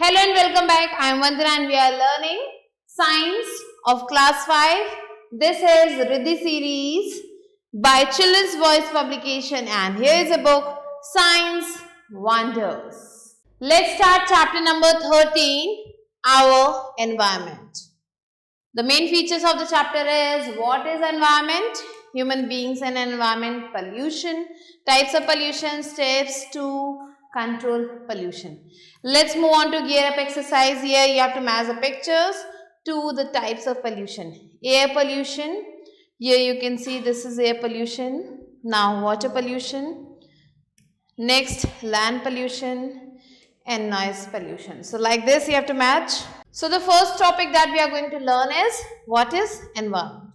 Hello and welcome back. I am Vandana and we are learning Science of Class 5. This is Riddhi series by Children's Voice Publication and here is a book, Science Wonders. Let's start chapter number 13, Our Environment. The main features of the chapter is what is environment, human beings and environment, pollution, types of pollution, steps to control pollution. Let's move on to gear up exercise. Here you have to match the pictures to the types of pollution. Air pollution, here you can see this is air pollution. Now water pollution, next land pollution and noise pollution. So like this you have to match. So the first topic that we are going to learn is what is environment.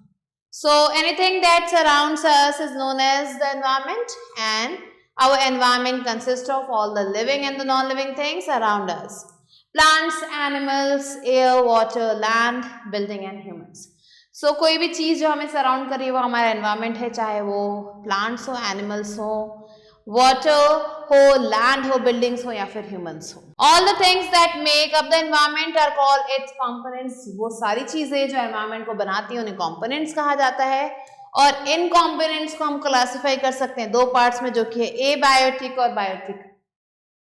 So anything that surrounds us is known as the environment, and our environment consists of all the living and the non-living things around us. Plants, animals, air, water, land, building and humans. So कोई भी चीज़ जो हमें surround कर रही है वो हमारा environment है, चाहे वो प्लांट्स हो, एनिमल्स हो, वाटर हो, लैंड हो, बिल्डिंग्स हो या फिर ह्यूमंस हो. All the things that make up the environment are called its components. वो सारी चीजें जो एनवायरनमेंट को बनाती हैं उन्हें कंपोनेंट्स कहा जाता है. और इन कंपोनेंट्स को हम क्लासिफाई कर सकते हैं दो पार्ट्स में, जो कि है एबायोटिक और बायोटिक.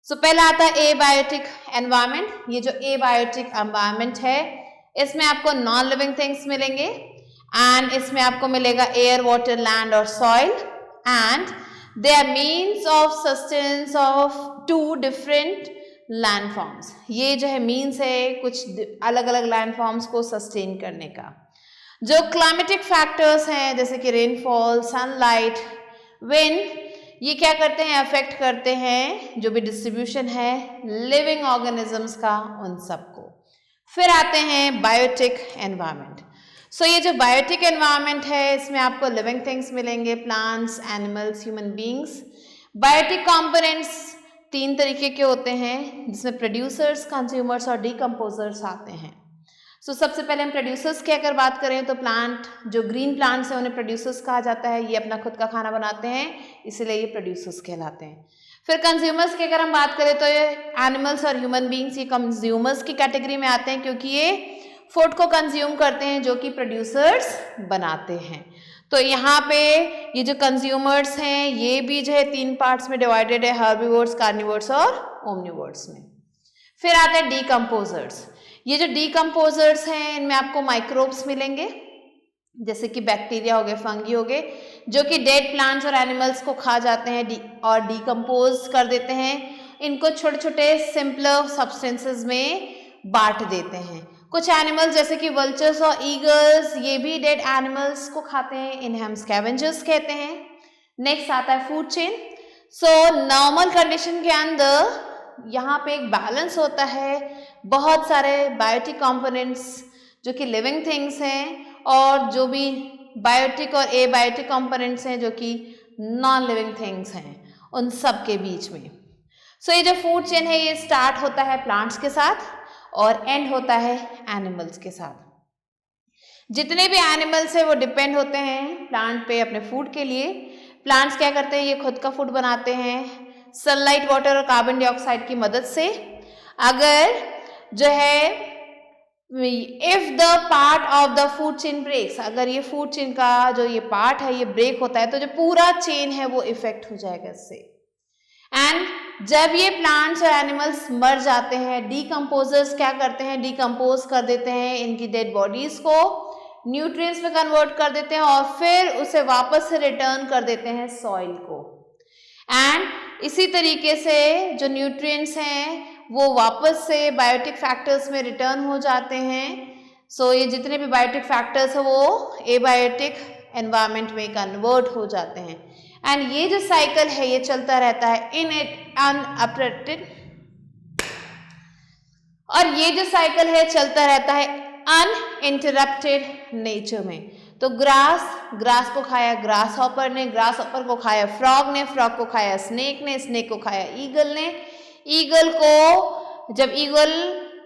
सो पहला आता है एबायोटिक एनवायरनमेंट. ये जो एबायोटिक एनवायरनमेंट है इसमें आपको नॉन लिविंग थिंग्स मिलेंगे एंड इसमें आपको मिलेगा एयर, वाटर, लैंड और soil and they are means of sustenance of two different land forms. ये जो है मीन्स है कुछ अलग अलग लैंड फॉर्म्स को सस्टेन करने का. जो क्लाइमेटिक फैक्टर्स हैं जैसे कि रेनफॉल, सनलाइट, विंड, ये क्या करते हैं, अफेक्ट करते हैं जो भी डिस्ट्रीब्यूशन है लिविंग ऑर्गेनिजम्स का, उन सबको. फिर आते हैं बायोटिक एनवायरनमेंट. सो ये जो बायोटिक एनवायरनमेंट है इसमें आपको लिविंग थिंग्स मिलेंगे, plants, animals, human beings. Biotic components तीन तरीके के होते हैं जिसमें प्रोड्यूसर्स, कंज्यूमर्स और डीकम्पोजर्स आते हैं. सो सबसे पहले हम प्रोड्यूसर्स की अगर बात करें तो प्लांट, जो ग्रीन प्लांट्स हैं उन्हें प्रोड्यूसर्स कहा जाता है. ये अपना खुद का खाना बनाते हैं इसलिए ये प्रोड्यूसर्स कहलाते हैं. फिर कंज्यूमर्स की अगर हम बात करें तो ये एनिमल्स और ह्यूमन बींग्स ये कंज्यूमर्स की कैटेगरी में आते हैं क्योंकि ये फूड को कंज्यूम करते हैं जो कि प्रोड्यूसर्स बनाते हैं. तो यहाँ पे ये जो कंज्यूमर्स हैं ये भी जो है तीन पार्ट्स में डिवाइडेड है, हर्बीवोर्स, कार्निवोर्स और ओमनिवोर्स में. फिर आते हैं डीकम्पोजर्स. ये जो डीकम्पोजर्स हैं इनमें आपको माइक्रोब्स मिलेंगे जैसे कि बैक्टीरिया हो गए, फंगी हो गए, जो कि डेड प्लांट्स और एनिमल्स को खा जाते हैं और डीकम्पोज कर देते हैं. इनको छोटे छोटे सिंपलर सब्सटेंसेस में बांट देते हैं. कुछ एनिमल्स जैसे कि वल्चर्स और ईगल्स ये भी डेड एनिमल्स को खाते हैं, इन्हें हम स्कैवेंजर्स कहते हैं. नेक्स्ट आता है food chain. So normal condition के अंदर यहाँ पे एक बैलेंस होता है, बहुत सारे बायोटिक कंपोनेंट्स जो कि लिविंग थिंग्स हैं और जो भी बायोटिक और एबायोटिक कंपोनेंट्स हैं जो कि नॉन लिविंग थिंग्स हैं, उन सब के बीच में. सो ये जो फूड चेन है ये स्टार्ट होता है प्लांट्स के साथ और एंड होता है एनिमल्स के साथ. जितने भी एनिमल्स हैं वो डिपेंड होते हैं प्लांट पे अपने फूड के लिए. प्लांट्स क्या करते हैं, ये खुद का फूड बनाते हैं सनलाइट, वाटर और कार्बन डाइऑक्साइड की मदद से. अगर जो है if the part of the food chain breaks, अगर ये फूड चेन का जो ये पार्ट है ये ब्रेक होता है तो जो पूरा चेन है वो इफेक्ट हो जाएगा इससे. एंड जब ये प्लांट्स और एनिमल्स मर जाते हैं, डीकम्पोजर्स क्या करते हैं, डीकम्पोज कर देते हैं इनकी डेड बॉडीज को, न्यूट्रिएंट्स में कन्वर्ट कर देते हैं और फिर उसे वापस से रिटर्न कर देते हैं सॉइल को. एंड इसी तरीके से जो न्यूट्रिएंट्स हैं वो वापस से बायोटिक फैक्टर्स में रिटर्न हो जाते हैं. सो ये जितने भी बायोटिक फैक्टर्स हैं वो एबायोटिक एनवायरनमेंट में कन्वर्ट हो जाते हैं. एंड ये जो साइकिल है ये चलता रहता है इन इट अनअपरेटेड, और ये जो साइकिल है चलता रहता है अनइंटरप्टेड नेचर में. तो ग्रास को खाया ग्रास हॉपर ने, ग्रास हॉपर को खाया फ्रॉग ने, फ्रॉग को खाया स्नेक ने, स्नेक को खाया ईगल ने, ईगल को जब ईगल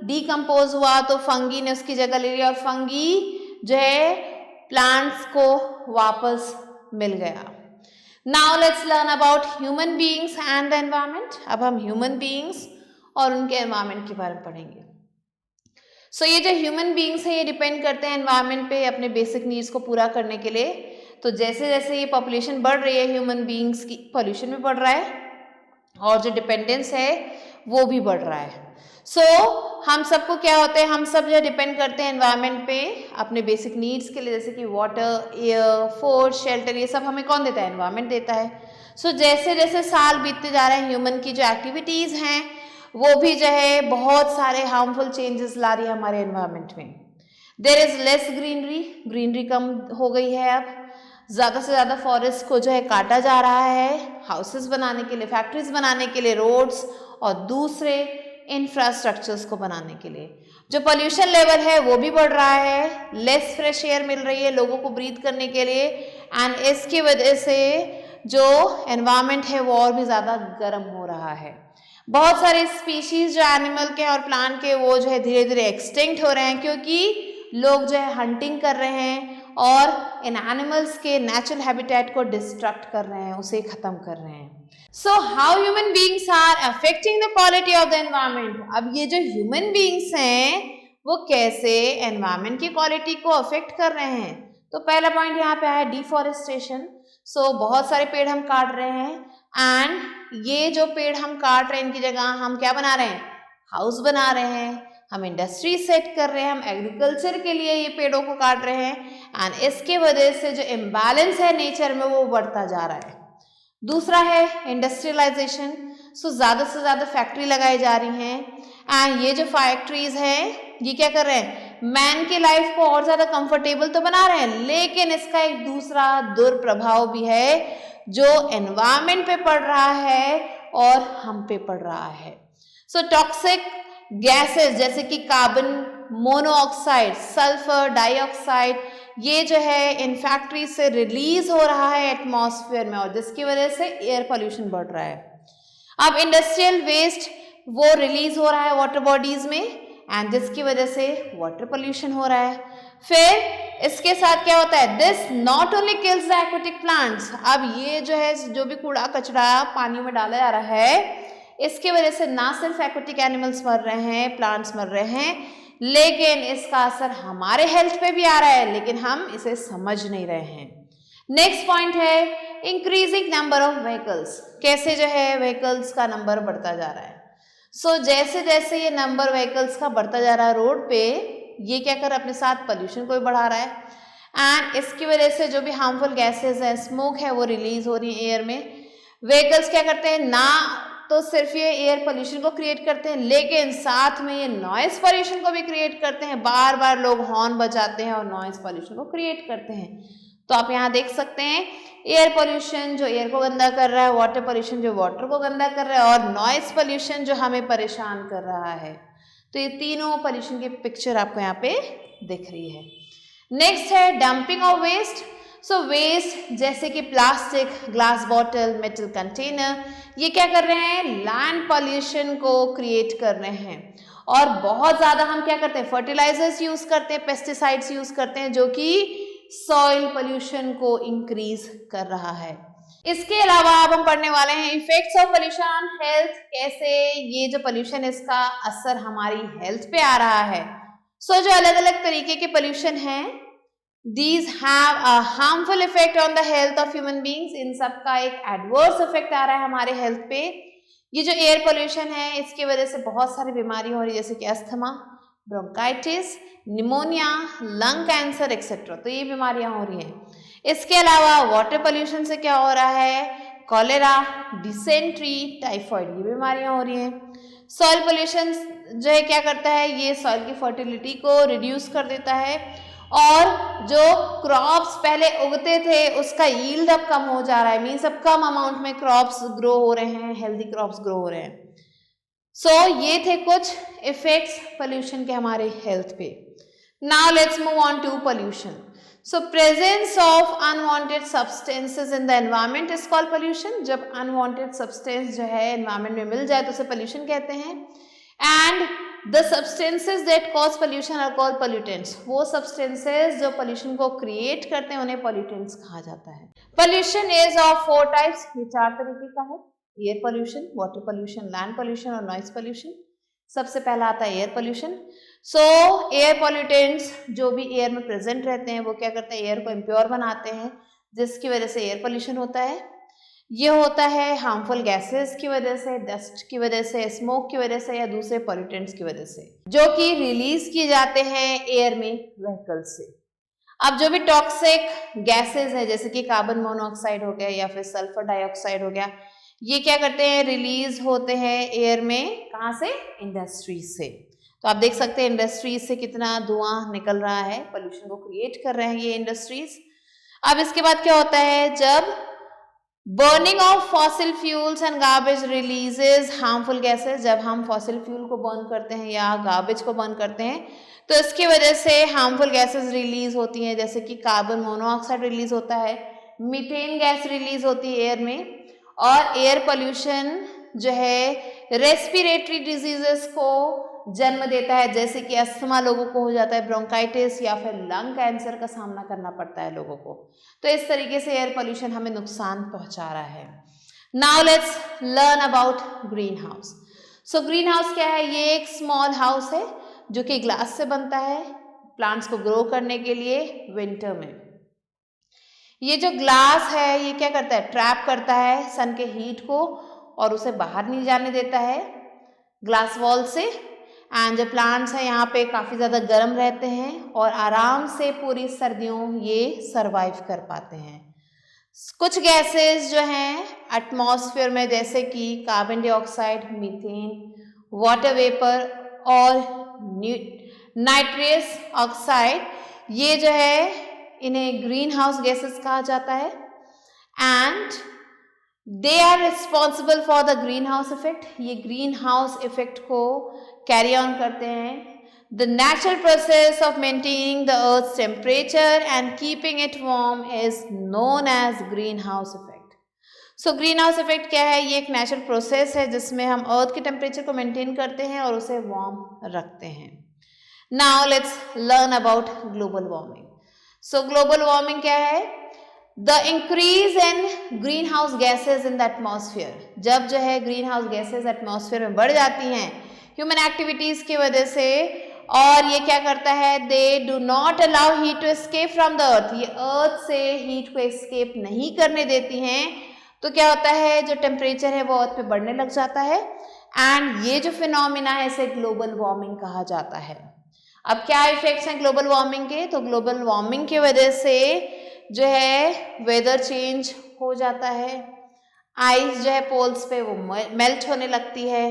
डीकम्पोज हुआ तो फंगी ने उसकी जगह ले लिया और फंगी जो है प्लांट्स को वापस मिल गया. Now let's learn about human beings and the environment. अब हम human beings और उनके एनवायरनमेंट के बारे में पढ़ेंगे। सो ये जो ह्यूमन बींग्स हैं ये डिपेंड करते हैं एनवायरनमेंट पे अपने बेसिक नीड्स को पूरा करने के लिए। तो जैसे जैसे ये पॉपुलेशन बढ़ रही है ह्यूमन बींग्स की, पॉल्यूशन भी बढ़ रहा है और जो डिपेंडेंस है वो भी बढ़ रहा है। सो हम सबको क्या होता है, हम सब जो डिपेंड करते हैं एनवायरनमेंट पे अपने बेसिक नीड्स के लिए, जैसे कि वाटर, एयर, फूड, शेल्टर, ये सब हमें कौन देता है? एनवायरनमेंट देता है। सो जैसे जैसे साल बीतते जा रहे हैं ह्यूमन की जो एक्टिविटीज़ हैं वो भी जो है बहुत सारे हार्मफुल चेंजेस ला रही है हमारे एनवायरनमेंट में। There is less greenery, greenery कम हो गई है, अब ज़्यादा से ज़्यादा फॉरेस्ट को जो है काटा जा रहा है हाउसेस बनाने के लिए, फैक्ट्रीज बनाने के लिए, रोड्स और दूसरे इंफ्रास्ट्रक्चर्स को बनाने के लिए। जो पोल्यूशन लेवल है वो भी बढ़ रहा है, लेस फ्रेश एयर मिल रही है लोगों को ब्रीथ करने के लिए, एंड इसकी वजह से जो एनवायरनमेंट है वो और भी ज़्यादा गर्म हो रहा है। बहुत सारे स्पीशीज जो एनिमल के और प्लांट के वो जो है धीरे धीरे एक्सटिंक्ट हो रहे हैं, क्योंकि लोग जो है हंटिंग कर रहे हैं और इन एनिमल्स के नेचुरल हैबिटेट को डिस्ट्रक्ट कर रहे हैं, उसे ख़त्म कर रहे हैं। So how human beings are affecting the quality of the environment. अब ये जो ह्यूमन बींग्स हैं वो कैसे एनवायरनमेंट की क्वालिटी को अफेक्ट कर रहे हैं। तो पहला पॉइंट यहाँ पे है डिफॉरेस्टेशन। सो बहुत सारे पेड़ हम काट रहे हैं, एंड ये जो पेड़ हम काट रहे हैं इनकी जगह हम क्या बना रहे हैं? हाउस बना रहे हैं, हम इंडस्ट्री सेट कर रहे हैं, हम एग्रीकल्चर के लिए ये पेड़ों को काट रहे हैं, एंड इसके वजह से जो इम्बैलेंस है नेचर में वो बढ़ता जा रहा है। दूसरा है इंडस्ट्रियलाइजेशन। सो ज़्यादा से ज़्यादा फैक्ट्री लगाई जा रही हैं, एंड ये जो फैक्ट्रीज हैं ये क्या कर रहे हैं? मैन की लाइफ को और ज़्यादा कंफर्टेबल तो बना रहे हैं, लेकिन इसका एक दूसरा दुष्प्रभाव भी है जो एनवायरनमेंट पे पड़ रहा है और हम पे पड़ रहा है। सो टॉक्सिक गैसेस जैसे कि कार्बन मोनोऑक्साइड, सल्फर डाइऑक्साइड, ये जो है इन फैक्ट्री से रिलीज हो रहा है एटमॉस्फेयर में, और जिसकी वजह से एयर पोल्यूशन बढ़ रहा है। अब इंडस्ट्रियल वेस्ट वो रिलीज हो रहा है वाटर बॉडीज में, एंड जिसकी वजह से वाटर पोल्यूशन हो रहा है। फिर इसके साथ क्या होता है? This not only kills the aquatic plants. अब ये जो है जो भी कूड़ा कचरा पानी में डाला जा रहा है इसकी वजह से ना सिर्फ एक्वेटिक एनिमल्स मर रहे हैं, प्लांट्स मर रहे हैं, लेकिन इसका असर हमारे हेल्थ पे भी आ रहा है, लेकिन हम इसे समझ नहीं रहे हैं। नेक्स्ट पॉइंट है इंक्रीजिंग नंबर ऑफ व्हीकल्स। कैसे जो है व्हीकल्स का नंबर बढ़ता जा रहा है। सो जैसे जैसे ये नंबर व्हीकल्स का बढ़ता जा रहा है रोड पे, ये क्या कर अपने साथ पोल्यूशन को भी बढ़ा रहा है, एंड इसकी वजह से जो भी हार्मफुल गैसेस है, स्मोक है, वो रिलीज हो रही है एयर में। व्हीकल्स क्या करते हैं? ना तो सिर्फ ये एयर पोल्यूशन को क्रिएट करते हैं, लेकिन साथ में ये नॉइस पोल्यूशन को भी क्रिएट करते हैं। बार बार लोग हॉर्न बजाते हैं और नॉइस पोल्यूशन को क्रिएट करते हैं। तो आप यहाँ देख सकते हैं एयर पोल्यूशन जो एयर को गंदा कर रहा है, वाटर पोल्यूशन जो वाटर को गंदा कर रहा है, और नॉइस पोल्यूशन जो हमें परेशान कर रहा है। तो ये तीनों पोल्यूशन की पिक्चर आपको यहाँ पे दिख रही है। नेक्स्ट है dumping of waste. So waste जैसे कि plastic, glass bottle, metal container, ये क्या कर रहे हैं? लैंड पॉल्यूशन को क्रिएट कर रहे हैं, और बहुत ज़्यादा हम क्या करते हैं? फर्टिलाइजर्स यूज़ करते हैं, पेस्टिसाइड्स यूज़ करते हैं, जो कि सॉइल पोल्यूशन को इंक्रीज कर रहा है। इसके अलावा अब हम पढ़ने वाले हैं effects of pollution on health. कैसे ये जो पोल्यूशन है इसका असर हमारी हेल्थ पे आ रहा है। सो जो अलग अलग तरीके के पोल्यूशन हैं, These have a harmful effect on the health of human beings. इन सब का एक एडवर्स इफेक्ट आ रहा है हमारे हेल्थ पे। ये जो एयर पोल्यूशन है इसकी वजह से बहुत सारी बीमारी हो रही है, जैसे कि asthma, bronchitis, pneumonia, lung cancer etcetera. तो ये बीमारियां हो रही हैं। इसके अलावा वाटर पोल्यूशन से क्या हो रहा है? कॉलेरा, डिसेंट्री, टाइफाइड, ये बीमारियां हो रही हैं। सॉइल पोल्यूशन जो है क्या करता है? ये सॉइल की फर्टिलिटी को रिड्यूस कर देता है, और जो क्रॉप्स पहले उगते थे उसका यील्ड अब कम हो जा रहा है। मीन्स अब कम अमाउंट में क्रॉप्स ग्रो हो रहे हैं, हेल्दी क्रॉप्स ग्रो हो रहे हैं। सो ये थे कुछ इफेक्ट्स पोल्यूशन के हमारे हेल्थ पे। Now let's move on to pollution. So presence of unwanted substances in the environment is called pollution. जब अनवांटेड सब्सटेंस जो है एनवायरनमेंट में मिल जाए तो उसे पोल्यूशन कहते हैं। And the substances that cause pollution are called pollutants. वो सब्सटेंसेज जो पोल्यूशन को क्रिएट करते हैं उन्हें पोल्यूटेंट्स कहा जाता है। Pollution is of 4 types. ये 4 तरीके का है: air pollution, water pollution, land pollution और नॉइज पोल्यूशन। सबसे पहला आता है air pollution. So air pollutants जो भी एयर में प्रेजेंट रहते हैं वो क्या करते हैं, एयर को इम्प्योर बनाते हैं, जिसकी वजह से एयर पोल्यूशन होता है। ये होता है हार्मफुल गैसेस की वजह से, डस्ट की वजह से, स्मोक की वजह से या दूसरे पॉल्यूटेंट्स की वजह से, जो कि रिलीज किए जाते हैं एयर में व्हीकल से। अब जो भी टॉक्सिक गैसेस है जैसे कि कार्बन मोनोऑक्साइड हो गया या फिर सल्फर डाइऑक्साइड हो गया, ये क्या करते हैं, रिलीज होते हैं एयर में, कहाँ से, इंडस्ट्रीज से। तो आप देख सकते हैं इंडस्ट्रीज से कितना धुआं निकल रहा है, पोल्यूशन को क्रिएट कर रहे हैं ये इंडस्ट्रीज। अब इसके बाद क्या होता है, जब burning of fossil fuels and garbage releases harmful gases, जब हम फॉसिल फ्यूल को बर्न करते हैं या गार्बेज को बर्न करते हैं तो इसकी वजह से हार्मफुल गैसेज रिलीज होती हैं, जैसे कि कार्बन मोनोऑक्साइड रिलीज होता है, मीथेन गैस रिलीज होती है एयर में। और एयर पोल्यूशन जो है रेस्पिरेटरी डिजीजेस को जन्म देता है, जैसे कि अस्थमा लोगों को हो जाता है, ब्रोंकाइटिस या फिर लंग कैंसर का सामना करना पड़ता है लोगों को। तो इस तरीके से एयर पोल्यूशन हमें नुकसान पहुंचा रहा है। Now let's learn about green house. So green house क्या है, ये एक स्मॉल हाउस है जो कि ग्लास से बनता है प्लांट्स को ग्रो करने के लिए विंटर में। ये जो ग्लास है ये क्या करता है, ट्रैप करता है सन के हीट को और उसे बाहर नहीं जाने देता है ग्लास वॉल से। एंड जो प्लांट्स हैं यहाँ पे काफ़ी ज़्यादा गर्म रहते हैं और आराम से पूरी सर्दियों ये सरवाइव कर पाते हैं। कुछ गैसेस जो हैं एटमॉस्फेयर में जैसे कि carbon dioxide, methane, water vapour और नाइट्रस ऑक्साइड, ये जो है इन्हें ग्रीन हाउस गैसेस कहा जाता है। And they are responsible for the green house effect, ये ग्रीन हाउस इफेक्ट को कैरी ऑन करते हैं। The natural process of maintaining the earth temperature and keeping it warm is known as green house effect. So green house effect क्या है, ये एक natural process है जिसमें हम अर्थ के टेम्परेचर को मेंटेन करते हैं और उसे वार्म रखते हैं। Now let's learn about global warming. So global warming क्या है, the increase in green house gases in the atmosphere, जब जो है ग्रीन हाउस गैसेज एटमॉस्फेयर में बढ़ जाती हैं ह्यूमन एक्टिविटीज की वजह से, और ये क्या करता है, they do not allow heat to escape from the earth, ये अर्थ से हीट को एस्केप नहीं करने देती हैं। तो क्या होता है, जो टेम्परेचर है वो अर्थ पे बढ़ने लग जाता है एंड ये जो फिनोमिना है इसे ग्लोबल वार्मिंग कहा जाता है। अब क्या इफेक्ट्स हैं ग्लोबल वार्मिंग के, तो ग्लोबल वार्मिंग की वजह से जो है वेदर चेंज हो जाता है, आइस जो है पोल्स पे वो मेल्ट होने लगती है,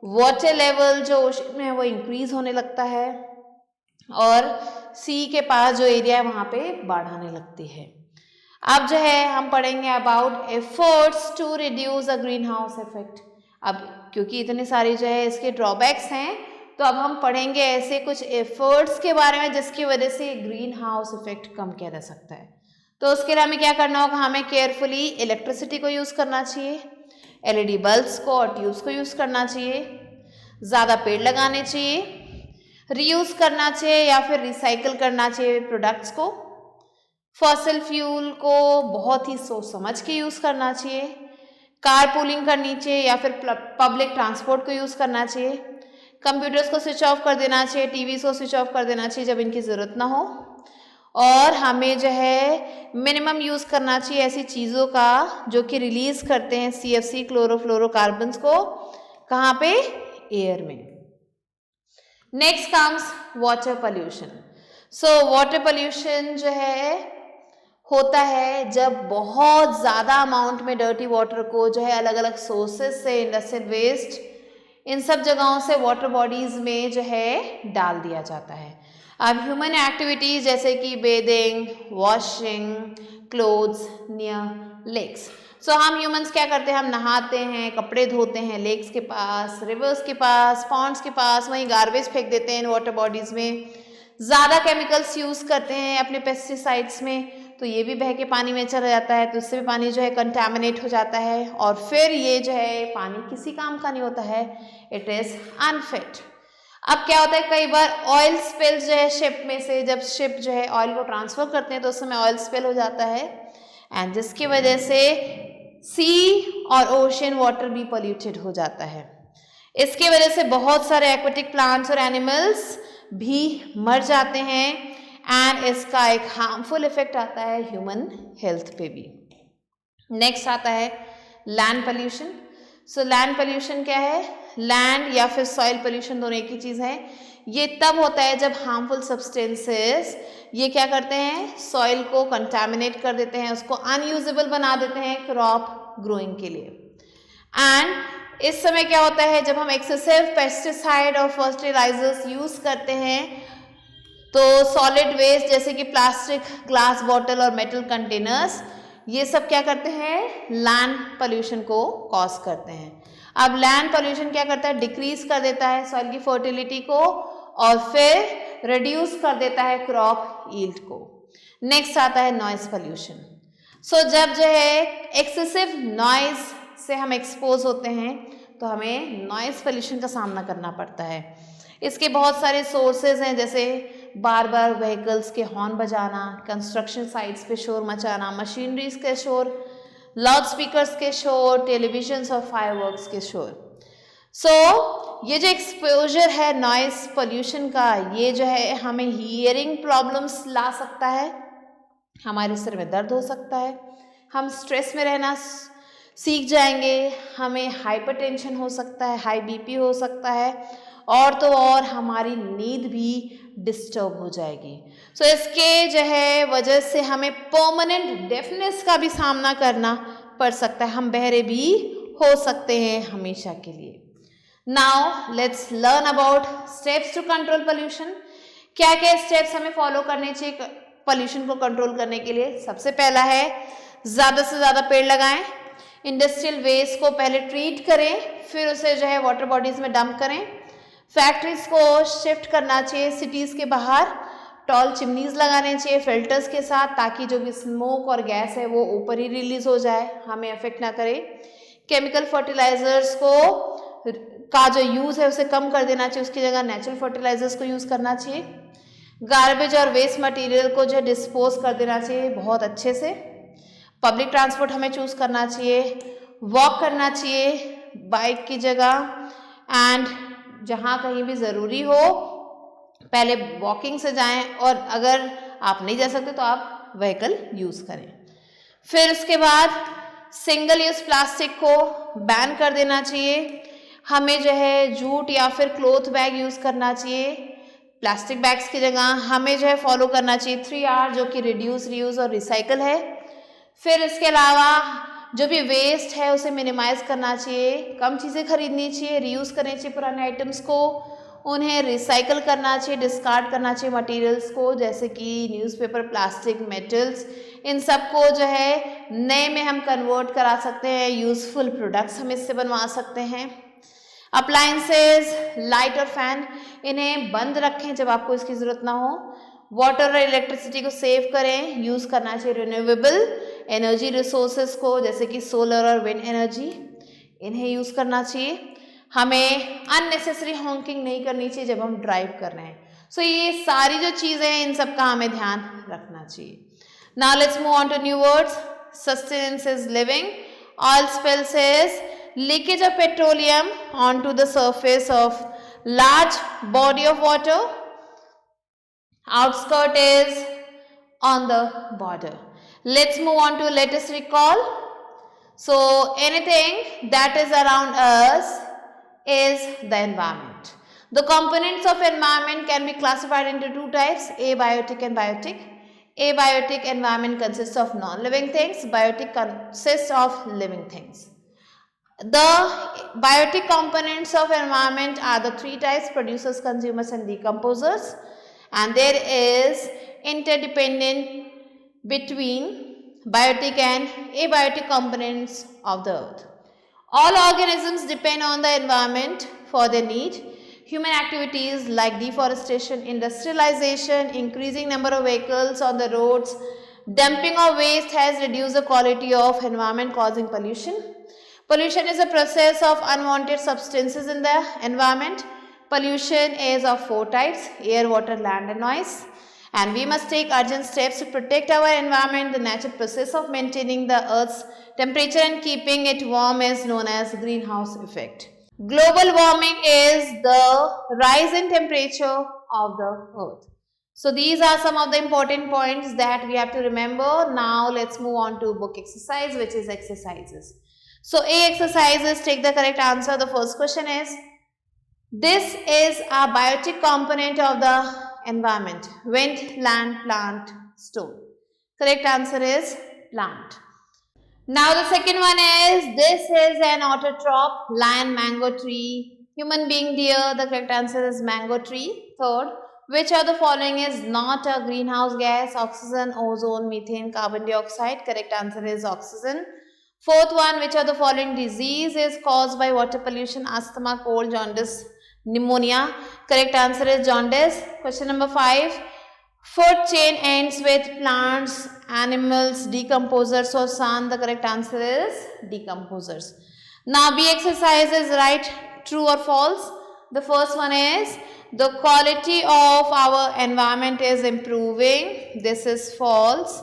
वाटर लेवल जो ओशन में है वो इंक्रीज होने लगता है और सी के पास जो एरिया है वहाँ पे बाढ़ आने लगती है। अब जो है हम पढ़ेंगे about efforts to reduce a green house effect. अब क्योंकि इतने सारे जो है इसके ड्रॉबैक्स हैं तो अब हम पढ़ेंगे ऐसे कुछ एफर्ट्स के बारे में जिसकी वजह से ग्रीन हाउस इफेक्ट कम किया जा सकता है। तो उसके लिए हमें क्या करना होगा, हमें केयरफुली इलेक्ट्रिसिटी को यूज़ करना चाहिए, एलईडी बल्ब्स को और ट्यूब्स को यूज़ करना चाहिए, ज़्यादा पेड़ लगाने चाहिए, रीयूज़ करना चाहिए या फिर रिसाइकिल करना चाहिए प्रोडक्ट्स को, फॉसिल फ्यूल को बहुत ही सोच समझ के यूज़ करना चाहिए, कार पूलिंग करनी चाहिए या फिर पब्लिक ट्रांसपोर्ट को यूज़ करना चाहिए, कंप्यूटर्स को स्विच ऑफ कर देना चाहिए, टीवीज़ को स्विच ऑफ कर देना चाहिए जब इनकी ज़रूरत ना हो, और हमें जो है मिनिमम यूज़ करना चाहिए ऐसी चीज़ों का जो कि रिलीज़ करते हैं CFC क्लोरोफ्लोरोकार्बन्स को, कहाँ पे, एयर में। Next comes water pollution. So water pollution जो है होता है जब बहुत ज़्यादा अमाउंट में डर्टी वाटर को जो है अलग अलग सोर्सेज से, इंडस्ट्रियल वेस्ट, इन सब जगहों से वाटर बॉडीज़ में जो है डाल दिया जाता है। अब ह्यूमन एक्टिविटीज़ जैसे कि bathing, washing clothes near lakes, so हम ह्यूमंस क्या करते हैं, हम नहाते हैं, कपड़े धोते हैं लेक्स के पास, रिवर्स के पास, पॉन्ड्स के पास, वहीं गार्बेज फेंक देते हैं इन वाटर बॉडीज़ में, ज़्यादा केमिकल्स यूज़ करते हैं अपने पेस्टिसाइड्स में, तो ये भी बह के पानी में चला जाता है, तो इससे भी पानी जो है कंटामिनेट हो जाता है और फिर ये जो है पानी किसी काम का नहीं होता है, इट इज़ अनफिट। अब क्या होता है, कई बार ऑयल स्पिल जो है शिप में से, जब शिप जो है ऑयल को ट्रांसफ़र करते हैं तो उस समय ऑयल स्पिल हो जाता है एंड जिसकी वजह से सी और ओशन वाटर भी पोल्यूटेड हो जाता है। इसके वजह से बहुत सारे एक्वेटिक प्लांट्स और एनिमल्स भी मर जाते हैं एंड इसका एक हार्मफुल इफेक्ट आता है ह्यूमन हेल्थ पे भी। नेक्स्ट आता है land pollution. So land pollution क्या है? लैंड या फिर सॉइल पोल्यूशन दोनों एक ही चीज़ है। ये तब होता है जब हार्मफुल सब्सटेंसेस ये क्या करते हैं, सॉइल को कंटामिनेट कर देते हैं, उसको अनयूजेबल बना देते हैं क्रॉप ग्रोइंग के लिए। एंड इस समय क्या होता है, जब हम एक्सेसिव पेस्टिसाइड और फर्टिलाइजर्स यूज़ करते हैं तो सॉलिड वेस्ट जैसे कि प्लास्टिक, ग्लास बॉटल और मेटल कंटेनर्स ये सब क्या करते हैं, लैंड पोल्यूशन को कॉज करते हैं। अब लैंड पोल्यूशन क्या करता है, डिक्रीज कर देता है सॉइल की फर्टिलिटी को और फिर रिड्यूस कर देता है क्रॉप यील्ड को। नेक्स्ट आता है नॉइज पोल्यूशन। सो जब जो है एक्सेसिव नॉइज से हम एक्सपोज होते हैं तो हमें नॉइज पोल्यूशन का सामना करना पड़ता है। इसके बहुत सारे सोर्सेज हैं, जैसे बार बार व्हीकल्स के हॉर्न बजाना, कंस्ट्रक्शन साइट्स पे शोर मचाना, मशीनरीज के शोर, लाउड स्पीकर्स के शोर, टेलीविजन और फायरवर्क्स के शोर। सो ये जो एक्सपोजर है नॉइस पोल्यूशन का, ये जो है हमें हियरिंग प्रॉब्लम्स ला सकता है, हमारे सिर में दर्द हो सकता है, हम स्ट्रेस में रहना सीख जाएंगे, हमें हाइपरटेंशन हो सकता है, हाई बीपी हो सकता है और तो और हमारी नींद भी डिस्टर्ब हो जाएगी। सो इसके जो है वजह से हमें परमानेंट डेफनेस का भी सामना करना पड़ सकता है, हम बहरे भी हो सकते हैं हमेशा के लिए। Now let's learn about steps to control pollution. क्या क्या स्टेप्स हमें फॉलो करने चाहिए पोल्यूशन को कंट्रोल करने के लिए? सबसे पहला है ज़्यादा से ज़्यादा पेड़ लगाएं, इंडस्ट्रियल वेस्ट को पहले ट्रीट करें, फिर उसे जो है वाटर बॉडीज़ में डंप करें, फैक्ट्रीज को शिफ्ट करना चाहिए सिटीज़ के बाहर, टॉल चिमनीज लगाने चाहिए फिल्टर्स के साथ, ताकि जो भी स्मोक और गैस है वो ऊपर ही रिलीज हो जाए, हमें अफेक्ट ना करे। केमिकल फर्टिलाइजर्स का जो यूज़ है उसे कम कर देना चाहिए, उसकी जगह नेचुरल फर्टिलाइजर्स को यूज़ करना चाहिए। गार्बेज और वेस्ट मटेरियल को जो डिस्पोज कर देना चाहिए बहुत अच्छे से। पब्लिक ट्रांसपोर्ट हमें चूज़ करना चाहिए, वॉक करना चाहिए बाइक की जगह, एंड जहाँ कहीं भी ज़रूरी हो पहले वॉकिंग से जाएं और अगर आप नहीं जा सकते तो आप व्हीकल यूज़ करें। फिर उसके बाद सिंगल यूज़ प्लास्टिक को बैन कर देना चाहिए, हमें जो है जूट या फिर क्लॉथ बैग यूज़ करना चाहिए, प्लास्टिक बैग्स की जगह हमें जो है फॉलो करना चाहिए 3R जो कि रिड्यूस, रीयूज़ और रिसाइकल है। फिर इसके अलावा जो भी वेस्ट है उसे मिनिमाइज़ करना चाहिए, कम चीज़ें खरीदनी चाहिए, रीयूज़ करनी चाहिए पुराने आइटम्स को, उन्हें रिसाइकल करना चाहिए, डिस्कार्ड करना चाहिए मटेरियल्स को, जैसे कि न्यूज़पेपर, प्लास्टिक, मेटल्स, इन सब को जो है नए में हम कन्वर्ट करा सकते हैं, यूज़फुल प्रोडक्ट्स हम इससे बनवा सकते हैं। अप्लायंसेस, लाइट और फैन इन्हें बंद रखें जब आपको इसकी ज़रूरत ना हो। वाटर और इलेक्ट्रिसिटी को सेव करें, यूज़ करना चाहिए रिन्यूएबल एनर्जी रिसोर्सेज को, जैसे कि सोलर और विंड एनर्जी, इन्हें यूज़ करना चाहिए। हमें अननेसेसरी हॉकिंग नहीं करनी चाहिए जब हम ड्राइव कर रहे हैं। सो ये सारी जो चीज़ें हैं इन सब का हमें ध्यान रखना चाहिए। Now let's move on to new words. Sustenance is living, oil spills is leakage of petroleum onto the surface of large body of water, outskirt is on the border. Let's move on to let us recall. So anything that is around us is the environment. The components of environment can be classified into two types, abiotic and biotic. Abiotic environment consists of non-living things, biotic consists of living things. The biotic components of environment are the three types: producers, consumers and decomposers, and there is interdependent between biotic and abiotic components of the earth. All organisms depend on the environment for their need. Human activities like deforestation, industrialization, increasing number of vehicles on the roads, dumping of waste has reduced the quality of environment, causing pollution. Pollution is a process of unwanted substances in the environment. Pollution is of four types: air, water, land and noise. And we must take urgent steps to protect our environment. The natural process of maintaining the earth's temperature and keeping it warm is known as greenhouse effect. Global warming is the rise in temperature of the earth. So these are some of the important points that we have to remember. Now let's move on to book exercise, which is exercises. So A exercises, take the correct answer. The first question is, this is a biotic component of the environment. Wind, land, plant, stone. Correct answer is plant. Now the second one is, this is an autotroph, lion, mango tree, human being, deer. The correct answer is mango tree. Third, which of the following is not a greenhouse gas? Oxygen, ozone, methane, carbon dioxide. Correct answer is oxygen. Fourth one, which of the following disease is caused by water pollution? Asthma, cold, jaundice, pneumonia. Correct answer is jaundice. Question number 5. Food chain ends with plants, animals, decomposers or sun. The correct answer is decomposers. Now B exercise is right, true or false. The first one is, the quality of our environment is improving. This is false.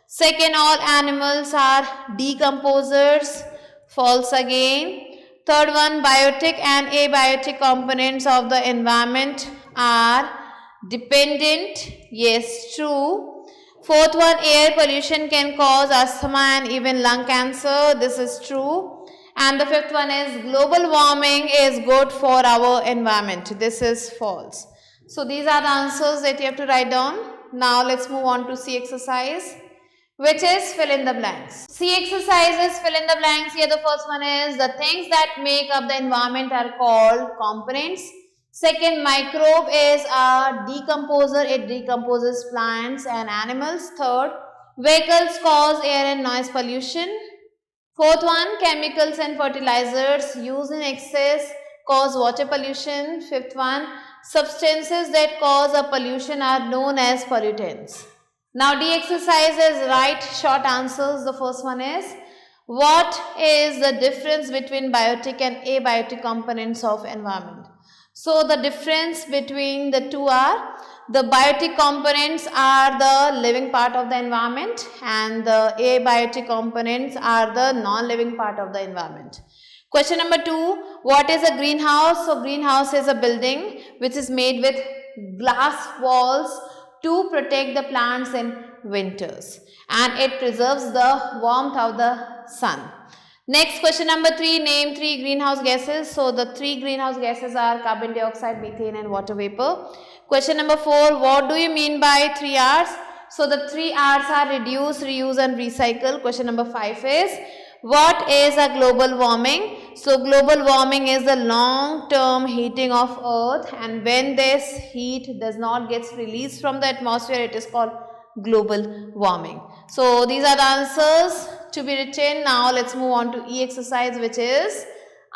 Second, all animals are decomposers. False again. Third one, biotic and abiotic components of the environment are dependent. Yes, true. Fourth one, air pollution can cause asthma and even lung cancer. This is true. And the fifth one is, global warming is good for our environment. This is false. So these are the answers that you have to write down. Now let's move on to C exercise, which is fill in the blanks. C exercise is fill in the blanks. Here the first one is, the things that make up the environment are called components. Second, microbe is a decomposer. It decomposes plants and animals. Third, vehicles cause air and noise pollution. Fourth one, chemicals and fertilizers used in excess cause water pollution. Fifth one, substances that cause a pollution are known as pollutants. Now D exercise is right, short answers. The first one is, what is the difference between biotic and abiotic components of environment? So the difference between the two are, the biotic components are the living part of the environment and the abiotic components are the non-living part of the environment. Question number 2, what is a greenhouse? So greenhouse is a building which is made with glass walls to protect the plants in winters, and it preserves the warmth of the sun. Next, question number 3, name 3 greenhouse gases. So the 3 greenhouse gases are carbon dioxide, methane and water vapor. Question number 4, what do you mean by 3 R's? So the 3 R's are reduce, reuse and recycle. Question number 5 is, what is a global warming? So global warming is the long-term heating of earth, and when this heat does not get released from the atmosphere, it is called global warming. So these are the answers to be written. Now let's move on to E exercise, which is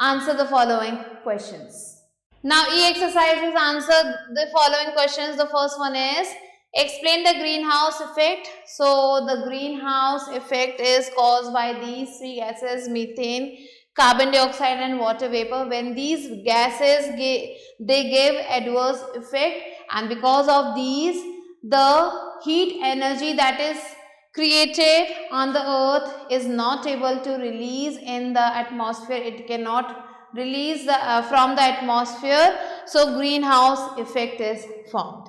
answer the following questions. Now E exercise is answer the following questions. The first one is, explain the greenhouse effect. So the greenhouse effect is caused by these 3 gases, methane, carbon dioxide and water vapor. When these gases they give adverse effect, and because of these, the heat energy that is created on the earth is not able to release in the atmosphere. It cannot release from the atmosphere. So greenhouse effect is formed.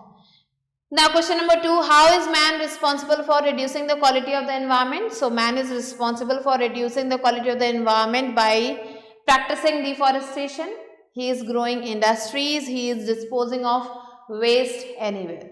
Now question number 2, how is man responsible for reducing the quality of the environment? So man is responsible for reducing the quality of the environment by practicing deforestation. He is growing industries. He is disposing of waste anywhere.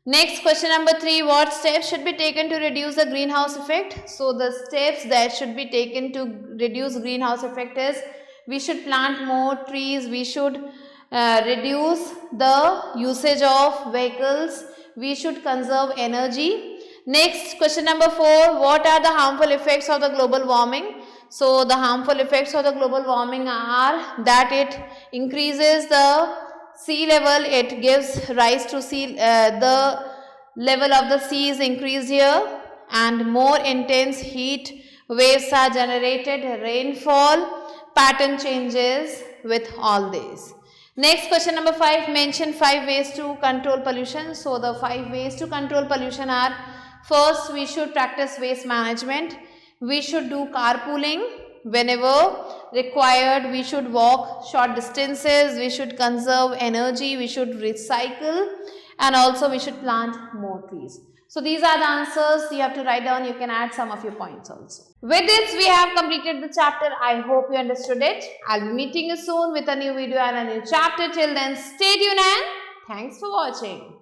Next, question number 3, what steps should be taken to reduce the greenhouse effect? So the steps that should be taken to reduce greenhouse effect is, we should plant more trees, we should reduce the usage of vehicles, we should conserve energy. Next, question number 4, what are the harmful effects of the global warming? So the harmful effects of the global warming are that it increases the sea level, it gives rise to the level of the sea is increased here, and more intense heat waves are generated, rainfall pattern changes with all these. Next, question number 5, mention 5 ways to control pollution. So the 5 ways to control pollution are, first, we should practice waste management, we should do carpooling, Whenever required, we should walk short distances, we should conserve energy, we should recycle, and also we should plant more trees. So these are the answers you have to write down. You can add some of your points also. With this, we have completed the chapter. I hope you understood it. I'll be meeting you soon with a new video and a new chapter. Till then, stay tuned and thanks for watching.